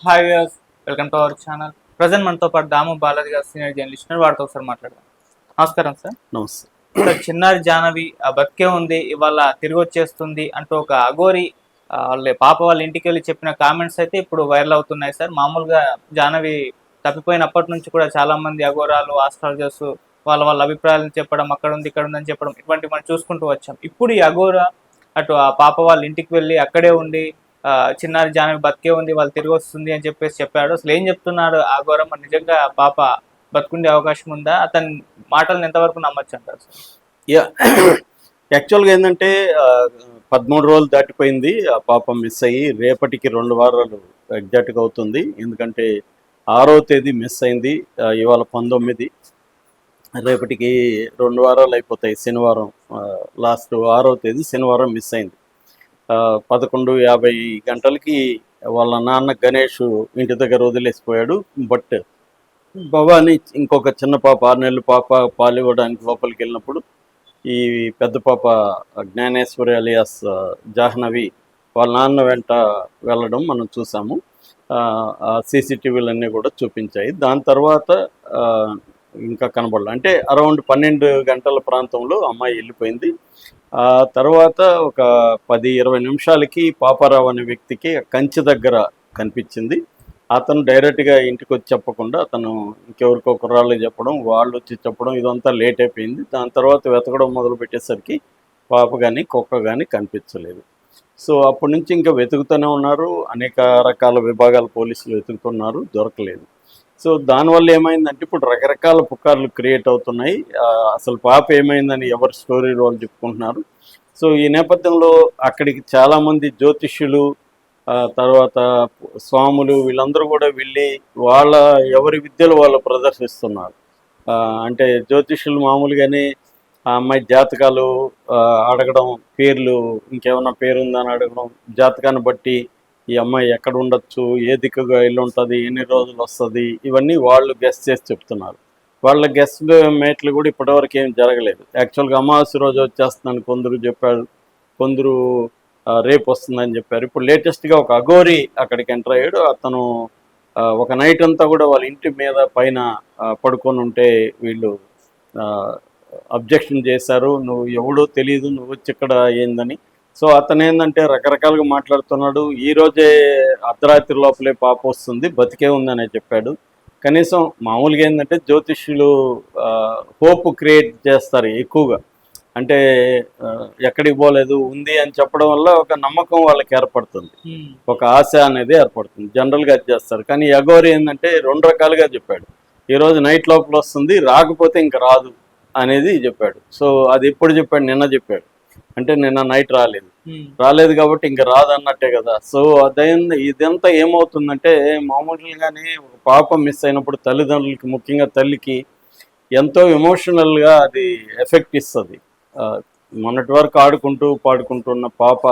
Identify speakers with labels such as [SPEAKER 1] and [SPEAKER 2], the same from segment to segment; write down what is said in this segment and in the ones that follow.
[SPEAKER 1] Hi viewers, welcome to our channel. Present మనతో పాటు దాము బాలాజీ గారు సీనియర్ జర్నలిస్ట్ వారితో ఒకసారి మాట్లాడదాం. నమస్కారం సార్.
[SPEAKER 2] నమస్తే.
[SPEAKER 1] సార్, చిన్నారి జాహ్నవి బతికే ఉంది, ఇవాళ తిరిగి వచ్చేస్తుంది అంటూ ఒక అఘోరి వాళ్ళ పాప వాళ్ళ ఇంటికి వెళ్ళి చెప్పిన కామెంట్స్ అయితే ఇప్పుడు వైరల్ అవుతున్నాయి సార్. మామూలుగా జాహ్నవి తప్పిపోయినప్పటి నుంచి కూడా చాలా మంది అఘోరాలు, ఆస్ట్రాలజర్స్ వాళ్ళ వాళ్ళ అభిప్రాయాలను చెప్పడం, అక్కడ ఉంది ఇక్కడ ఉందని చెప్పడం, ఇటువంటి మనం చూసుకుంటూ వచ్చాం. ఇప్పుడు ఈ అఘోర అటు ఆ పాప వాళ్ళ ఇంటికి వెళ్ళి అక్కడే ఉండి చిన్నారి జాహ్నవి బతికే ఉంది, వాళ్ళు తిరిగి వస్తుంది అని చెప్పేసి చెప్పాడు. అసలు ఏం చెప్తున్నాడు ఆ ఘోరం? నిజంగా ఆ పాప బతుకుండే అవకాశం ఉందా? అతని మాటలను ఎంతవరకు నమ్మచ్చు అంటారు సార్?
[SPEAKER 2] యా యాక్చువల్గా ఏంటంటే 13 రోజులు దాటిపోయింది. ఆ పాప మిస్ అయ్యి రేపటికి 2 వారాలు ఎగ్జాక్ట్గా అవుతుంది. ఎందుకంటే 6వ తేదీ మిస్ అయింది, ఇవాళ 19, రేపటికి 2 వారాలు అయిపోతాయి. శనివారం లాస్ట్ 6వ తేదీ శనివారం మిస్ అయింది. 11:50 గంటలకి వాళ్ళ నాన్న గణేష్ ఇంటి దగ్గర వదిలేసిపోయాడు. బట్ భవాని ఇంకొక చిన్న పాప 6 నెలల పాప పాలు ఇవ్వడానికి లోపలికి వెళ్ళినప్పుడు ఈ పెద్ద పాప జ్ఞానేశ్వరి అలియాస్ జాహ్నవి వాళ్ళ నాన్న వెంట వెళ్ళడం మనం చూసాము. సీసీటీవీలన్నీ కూడా చూపించాయి. దాని తర్వాత ఇంకా కనబడలే. అంటే అరౌండ్ 12 గంటల ప్రాంతంలో అమ్మాయి వెళ్ళిపోయింది. ఆ తర్వాత ఒక 10-20 నిమిషాలకి పాపారావు అనే వ్యక్తికి కంచె దగ్గర కనిపించింది. అతను డైరెక్ట్గా ఇంటికి వచ్చి చెప్పకుండా అతను ఇంకెవరికో కుర్రాళ్ళకి చెప్పడం, వాళ్ళు వచ్చి చెప్పడం, ఇదంతా లేట్ అయిపోయింది. దాని తర్వాత వెతకడం మొదలు పెట్టేసరికి పాప కానీ కుక్క కానీ కనిపించలేదు. సో అప్పటి నుంచి ఇంకా వెతుకుతూనే ఉన్నారు. అనేక రకాల విభాగాల పోలీసులు వెతుకుతున్నారు, దొరకలేదు. సో దానివల్ల ఏమైందంటే ఇప్పుడు రకరకాల పుకార్లు క్రియేట్ అవుతున్నాయి. అసలు పాప ఏమైందని ఎవరు స్టోరీ వాళ్ళు చెప్పుకుంటున్నారు. సో ఈ నేపథ్యంలో అక్కడికి చాలామంది జ్యోతిష్యులు, తర్వాత స్వాములు వీళ్ళందరూ కూడా వెళ్ళి వాళ్ళ ఎవరి విద్యలు వాళ్ళు ప్రదర్శిస్తున్నారు. అంటే జ్యోతిష్యులు మామూలుగానే ఆ అమ్మాయి జాతకాలు అడగడం, పేర్లు ఇంకేమన్నా పేరుందని అడగడం, జాతకాన్ని బట్టి ఈ అమ్మాయి ఎక్కడ ఉండొచ్చు, ఏ దిక్కుగా ఇల్లు ఉంటుంది, ఎన్ని రోజులు వస్తుంది, ఇవన్నీ వాళ్ళు గెస్ చేసి చెప్తున్నారు. వాళ్ళ గెస్ మేట్లు కూడా ఇప్పటివరకు ఏం జరగలేదు. యాక్చువల్గా అమావాస్య రోజు వచ్చేస్తుందని కొందరు చెప్పారు, కొందరు రేపు వస్తుందని చెప్పారు. ఇప్పుడు లేటెస్ట్గా ఒక అఘోరి అక్కడికి ఎంటర్ అయ్యాడు. అతను ఒక నైట్ అంతా కూడా వాళ్ళ ఇంటి మీద పైన పడుకొని ఉంటే వీళ్ళు అబ్జెక్షన్ చేశారు. నువ్వు ఎవడో తెలియదు, నువ్వు వచ్చి ఇక్కడ ఏందని. సో అతను ఏంటంటే రకరకాలుగా మాట్లాడుతున్నాడు. ఈరోజే అర్ధరాత్రి లోపలే పాప వస్తుంది, బతికే ఉందనే చెప్పాడు. కనీసం మామూలుగా ఏంటంటే జ్యోతిష్యులు హోప్ క్రియేట్ చేస్తారు ఎక్కువగా. అంటే ఎక్కడికి పోలేదు, ఉంది అని చెప్పడం వల్ల ఒక నమ్మకం వాళ్ళకి ఏర్పడుతుంది, ఒక ఆశ అనేది ఏర్పడుతుంది. జనరల్గా అది చేస్తారు. కానీ అఘోరి ఏంటంటే 2 రకాలుగా చెప్పాడు. ఈరోజు నైట్ లోపల వస్తుంది, రాకపోతే ఇంకా రాదు అనేది చెప్పాడు. సో అది ఎప్పుడు చెప్పాడు? నిన్న చెప్పాడు. అంటే నిన్న నైట్ రాలేదు కాబట్టి ఇంకా రాదు అన్నట్టే కదా. సో ఇదంతా ఏమవుతుందంటే మామూలుగానే ఒక పాప మిస్ అయినప్పుడు తల్లిదండ్రులకి, ముఖ్యంగా తల్లికి ఎంతో ఎమోషనల్గా అది ఎఫెక్ట్ ఇస్తుంది. మొన్నటి వరకు ఆడుకుంటూ పాడుకుంటున్న పాప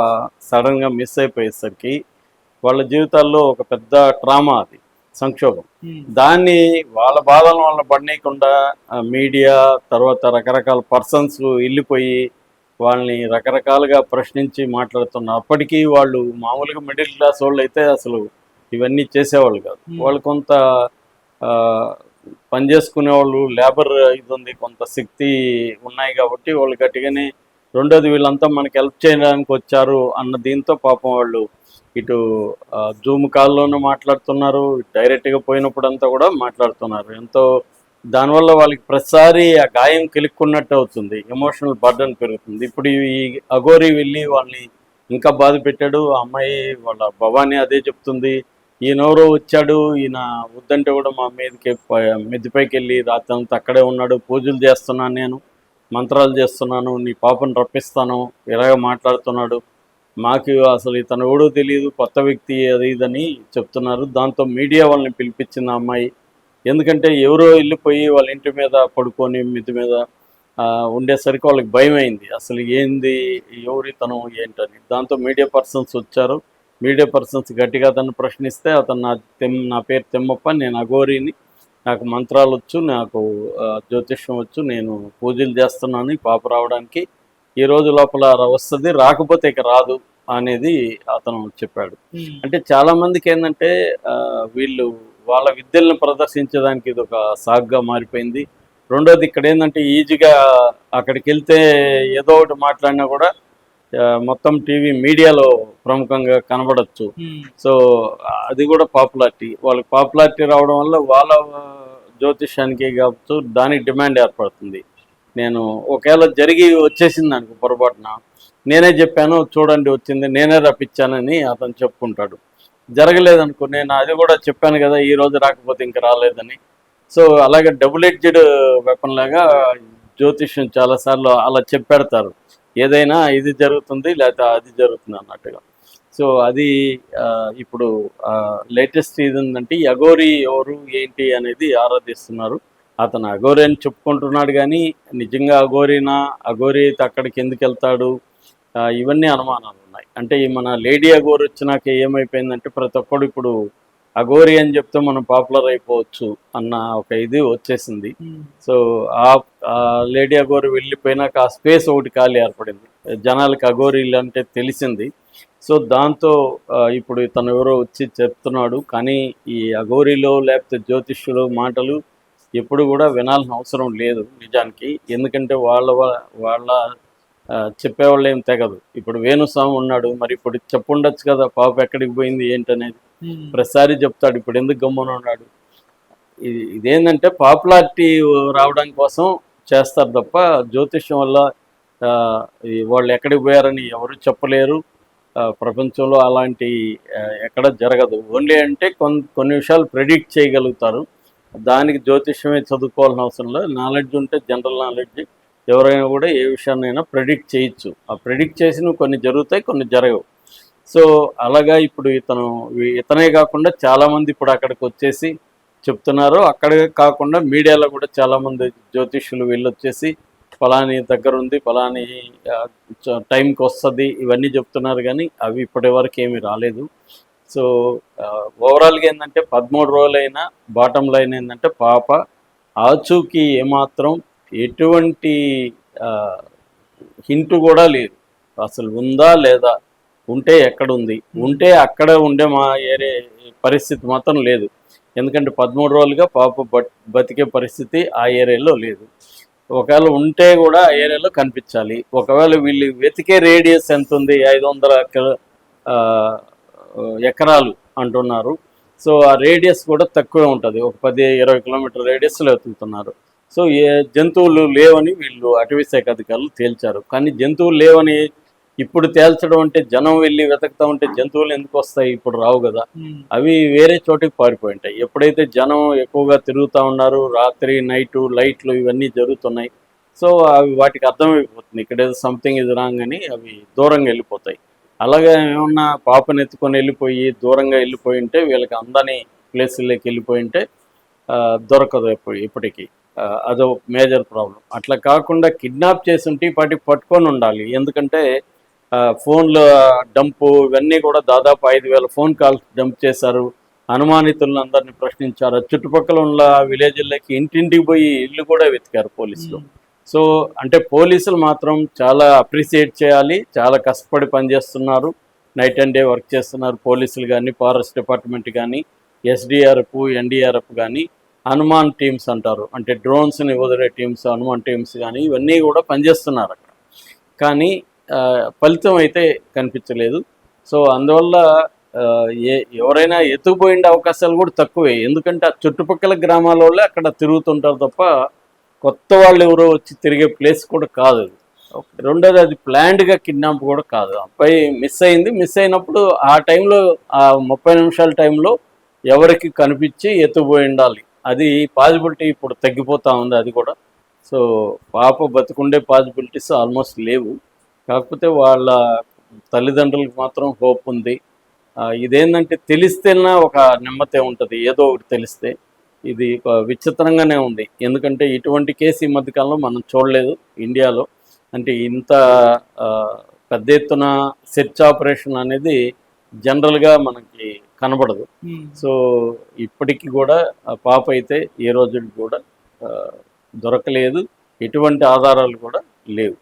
[SPEAKER 2] సడన్గా మిస్ అయిపోయేసరికి వాళ్ళ జీవితాల్లో ఒక పెద్ద ట్రామా, అది సంక్షోభం. దాన్ని వాళ్ళ బాధలను వాళ్ళ పడనీయకుండా మీడియా, తర్వాత రకరకాల పర్సన్స్ వెళ్ళిపోయి వాళ్ళని రకరకాలుగా ప్రశ్నించి మాట్లాడుతున్నారు. అప్పటికీ వాళ్ళు మామూలుగా మిడిల్ క్లాస్ వాళ్ళు అయితే అసలు ఇవన్నీ చేసేవాళ్ళు కాదు. వాళ్ళు కొంత పని చేసుకునే వాళ్ళు, లేబర్ ఇది ఉంది, కొంత శక్తి ఉన్నాయి కాబట్టి వాళ్ళు గట్టిగానే. రెండోది వీళ్ళంతా మనకి హెల్ప్ చేయడానికి వచ్చారు అన్న దీంతో పాపం వాళ్ళు ఇటు జూమ్ కాల్లోనూ మాట్లాడుతున్నారు, డైరెక్ట్గా పోయినప్పుడు అంతా కూడా మాట్లాడుతున్నారు. ఎంతో దానివల్ల వాళ్ళకి ప్రతిసారి ఆ గాయం కిలుక్కున్నట్టు అవుతుంది, ఎమోషనల్ బర్డన్ పెరుగుతుంది. ఇప్పుడు ఈ అఘోరి వెళ్ళి వాళ్ళని ఇంకా బాధ పెట్టాడు. ఆ అమ్మాయి వాళ్ళ భవానీ అదే చెప్తుంది, ఈయనెవరో వచ్చాడు, ఈయన వద్దంటే కూడా మా మీదకి మిద్దిపైకి వెళ్ళి రాత్రి అంతా అక్కడే ఉన్నాడు, పూజలు చేస్తున్నాను, నేను మంత్రాలు చేస్తున్నాను, నీ పాపను రప్పిస్తాను, ఇలాగ మాట్లాడుతున్నాడు. మాకు అసలు ఇతను ఎవడో తెలియదు, కొత్త వ్యక్తి అది ఇదని చెప్తున్నారు. దాంతో మీడియా వాళ్ళని పిలిపించింది ఆ అమ్మాయి. ఎందుకంటే ఎవరో వెళ్ళిపోయి వాళ్ళ ఇంటి మీద పడుకొని మిద్ది మీద ఉండేసరికి వాళ్ళకి భయం అయింది. అసలు ఏంది, ఎవరి తను ఏంటని. దాంతో మీడియా పర్సన్స్ వచ్చారు. మీడియా పర్సన్స్ గట్టిగా అతను ప్రశ్నిస్తే అతను నా పేరు తిమ్మప్ప, నేను అఘోరిని, నాకు మంత్రాలు వచ్చు, నాకు జ్యోతిష్యం వచ్చు, నేను పూజలు చేస్తున్నాను పాప రావడానికి, ఈ రోజు లోపల వస్తుంది, రాకపోతే ఇక రాదు అనేది అతను చెప్పాడు. అంటే చాలా మందికి ఏంటంటే వీళ్ళు వాళ్ళ విద్యలను ప్రదర్శించడానికి ఇది ఒక సాగ్గా మారిపోయింది. రెండోది ఇక్కడ ఏంటంటే ఈజీగా అక్కడికి వెళ్తే ఏదో ఒకటి మాట్లాడినా కూడా మొత్తం టీవీ మీడియాలో ప్రముఖంగా కనబడచ్చు. సో అది కూడా పాపులారిటీ, వాళ్ళకి పాపులారిటీ రావడం వల్ల వాళ్ళ జ్యోతిష్యానికి కావచ్చు దానికి డిమాండ్ ఏర్పడుతుంది. నేను ఒకవేళ జరిగి వచ్చేసింది అనుకో పొరపాటున, నేనే చెప్పాను చూడండి వచ్చింది నేనే రప్పించానని అతను చెప్పుకుంటాడు. జరగలేదనుకో నేను అది కూడా చెప్పాను కదా ఈ రోజు రాకపోతే ఇంకా రాలేదని. సో అలాగే డబుల్ ఎడ్జ్డ్ వెపన్ లాగా జ్యోతిష్యం చాలాసార్లు అలా చెప్పెడతారు, ఏదైనా ఇది జరుగుతుంది లేకపోతే అది జరుగుతుంది అన్నట్టుగా. సో అది ఇప్పుడు లేటెస్ట్ ఇది ఉందంటే ఈ అఘోరి ఎవరు ఏంటి అనేది ఆరాధిస్తున్నారు. అతను అఘోరి అని చెప్పుకుంటున్నాడు కానీ నిజంగా అఘోరీనా, అఘోరి అయితే అక్కడికి ఎందుకు వెళ్తాడు, ఇవన్నీ అనుమానాలు ఉన్నాయి. అంటే ఈ మన లేడీ అఘోరి వచ్చినాక ఏమైపోయిందంటే ప్రతి ఒక్కడు ఇప్పుడు అఘోరి అని చెప్తే మనం పాపులర్ అయిపోవచ్చు అన్న ఒక ఇది వచ్చేసింది. సో ఆ లేడీ అఘోరి వెళ్ళిపోయినాక ఆ స్పేస్ ఒకటి ఖాళీ ఏర్పడింది, జనాలకి అఘోరీలు అంటే తెలిసింది. సో దాంతో ఇప్పుడు ఇతను ఎవరో వచ్చి చెప్తున్నాడు. కానీ ఈ అఘోరీలో లేకపోతే జ్యోతిష్యులు మాటలు ఎప్పుడు కూడా వినాల్సిన అవసరం లేదు నిజానికి. ఎందుకంటే వాళ్ళ చెప్పేవాళ్ళు ఏం తెగదు. ఇప్పుడు వేణుస్వామి ఉన్నాడు, మరి ఇప్పుడు చెప్పుండొచ్చు కదా పాప ఎక్కడికి పోయింది ఏంటనేది, ప్రతిసారి చెప్తాడు. ఇప్పుడు ఎందుకు గమ్మున ఉన్నాడు? ఇదేంటంటే పాపులారిటీ రావడం కోసం చేస్తారు తప్ప జ్యోతిష్యం వల్ల వాళ్ళు ఎక్కడికి పోయారని ఎవరు చెప్పలేరు. ప్రపంచంలో అలాంటి ఎక్కడ జరగదు. ఓన్లీ అంటే కొన్ని విషయాలు ప్రెడిక్ట్ చేయగలుగుతారు, దానికి జ్యోతిష్యమే చదువుకోవాల్సిన అవసరం లేదు. నాలెడ్జ్ ఉంటే జనరల్ నాలెడ్జ్ ఎవరైనా కూడా ఏ విషయాన్నైనా ప్రెడిక్ట్ చేయొచ్చు. ఆ ప్రెడిక్ట్ చేసినవి కొన్ని జరుగుతాయి, కొన్ని జరగవు. సో అలాగా ఇప్పుడు ఇతనే కాకుండా చాలామంది ఇప్పుడు అక్కడికి వచ్చేసి చెప్తున్నారు. అక్కడే కాకుండా మీడియాలో కూడా చాలామంది జ్యోతిష్యులు వెళ్ళొచ్చేసి ఫలాని దగ్గర ఉంది, ఫలాని టైంకి వస్తుంది ఇవన్నీ చెప్తున్నారు. కానీ అవి ఇప్పటి వరకు ఏమీ రాలేదు. సో ఓవరాల్గా ఏంటంటే 13 రోజులైనా బాటమ్ లైన్ ఏంటంటే పాప ఆచూకీ ఏమాత్రం ఎటువంటి హింటు కూడా లేదు. అసలు ఉందా లేదా, ఉంటే ఎక్కడుంది, ఉంటే అక్కడ ఉండే మా ఏరే పరిస్థితి మాత్రం లేదు. ఎందుకంటే 13 రోజులుగా పాప బతికే పరిస్థితి ఆ ఏరియాలో లేదు. ఒకవేళ ఉంటే కూడా ఆ ఏరియాలో కనిపించాలి. ఒకవేళ వీళ్ళు వెతికే రేడియస్ ఎంత ఉంది, 500 ఎకరాలు అంటున్నారు. సో ఆ రేడియస్ కూడా తక్కువే ఉంటుంది, ఒక 10-20 కిలోమీటర్ రేడియస్లో వెతుకుతున్నారు. సో జంతువులు లేవని వీళ్ళు అటవీ శాఖ అధికారులు తేల్చారు. కానీ జంతువులు లేవని ఇప్పుడు తేల్చడం అంటే జనం వెళ్ళి వెతుకుతా ఉంటే జంతువులు ఎందుకు వస్తాయి, ఇప్పుడు రావు కదా, అవి వేరే చోటికి పారిపోయి ఉంటాయి. ఎప్పుడైతే జనం ఎక్కువగా తిరుగుతూ ఉన్నారు, రాత్రి నైటు లైట్లు ఇవన్నీ జరుగుతున్నాయి, సో అవి వాటికి అర్థమైపోతుంది ఇక్కడ ఏదో సంథింగ్ ఇది రాంగ్ అని అవి దూరంగా వెళ్ళిపోతాయి. అలాగే ఏమన్నా పాపను ఎత్తుకొని వెళ్ళిపోయి దూరంగా వెళ్ళిపోయి ఉంటే, వీళ్ళకి అందని ప్లేసుల్లోకి వెళ్ళిపోయి ఉంటే దొరకదు ఇప్పటికీ. అదో మేజర్ ప్రాబ్లం. అట్లా కాకుండా కిడ్నాప్ చేసి ఉంటే వాటికి పట్టుకొని ఉండాలి. ఎందుకంటే ఫోన్ల డంపు ఇవన్నీ కూడా దాదాపు 5,000 ఫోన్ కాల్స్ డంప్ చేశారు. అనుమానితులను అందరినీ ప్రశ్నించారు. చుట్టుపక్కల ఉన్న విలేజ్లకి ఇంటింటికి పోయి ఇల్లు కూడా వెతికారు పోలీసులు. సో అంటే పోలీసులు మాత్రం చాలా అప్రిషియేట్ చేయాలి, చాలా కష్టపడి పనిచేస్తున్నారు, నైట్ అండ్ డే వర్క్ చేస్తున్నారు. పోలీసులు కానీ, ఫారెస్ట్ డిపార్ట్మెంట్ కానీ, ఎస్డిఆర్ఎఫ్, ఎన్డీఆర్ఎఫ్ కానీ, హనుమాన్ టీమ్స్ అంటారు, అంటే డ్రోన్స్ని వదిలే టీమ్స్, హనుమాన్ టీమ్స్ కానీ ఇవన్నీ కూడా పనిచేస్తున్నారు అక్కడ. కానీ ఫలితం అయితే కనిపించలేదు. సో అందువల్ల ఎవరైనా ఎత్తుకుపోయిండే అవకాశాలు కూడా తక్కువే. ఎందుకంటే ఆ చుట్టుపక్కల గ్రామాల వాళ్ళే అక్కడ తిరుగుతుంటారు తప్ప కొత్త వాళ్ళు ఎవరో వచ్చి తిరిగే ప్లేస్ కూడా కాదు అది. రెండోది అది ప్లాన్డ్గా కిడ్నాప్ కూడా కాదు. అబ్బాయి మిస్ అయింది. మిస్ అయినప్పుడు ఆ టైంలో ఆ 30 నిమిషాల టైంలో ఎవరికి కనిపించి ఎత్తుకుపోయి ఉండాలి. అది పాసిబిలిటీ ఇప్పుడు తగ్గిపోతూ ఉంది అది కూడా. సో పాప బతుకుండే పాసిబిలిటీస్ ఆల్మోస్ట్ లేవు. కాకపోతే వాళ్ళ తల్లిదండ్రులకు మాత్రం హోప్ ఉంది. ఇదేంటంటే తెలిస్తేనా ఒక నెమ్మతే ఉంటుంది, ఏదో ఒకటి తెలిస్తే. ఇది విచిత్రంగానే ఉంది. ఎందుకంటే ఇటువంటి కేసు ఈ మధ్యకాలంలో మనం చూడలేదు ఇండియాలో. అంటే ఇంత పెద్ద ఎత్తున సెర్చ్ ఆపరేషన్ అనేది జనరల్గా మనకి కనబడదు. సో ఇప్పటికీ కూడా ఆ పాప అయితే ఏ రోజుకి కూడా దొరకలేదు, ఎటువంటి ఆధారాలు కూడా లేవు.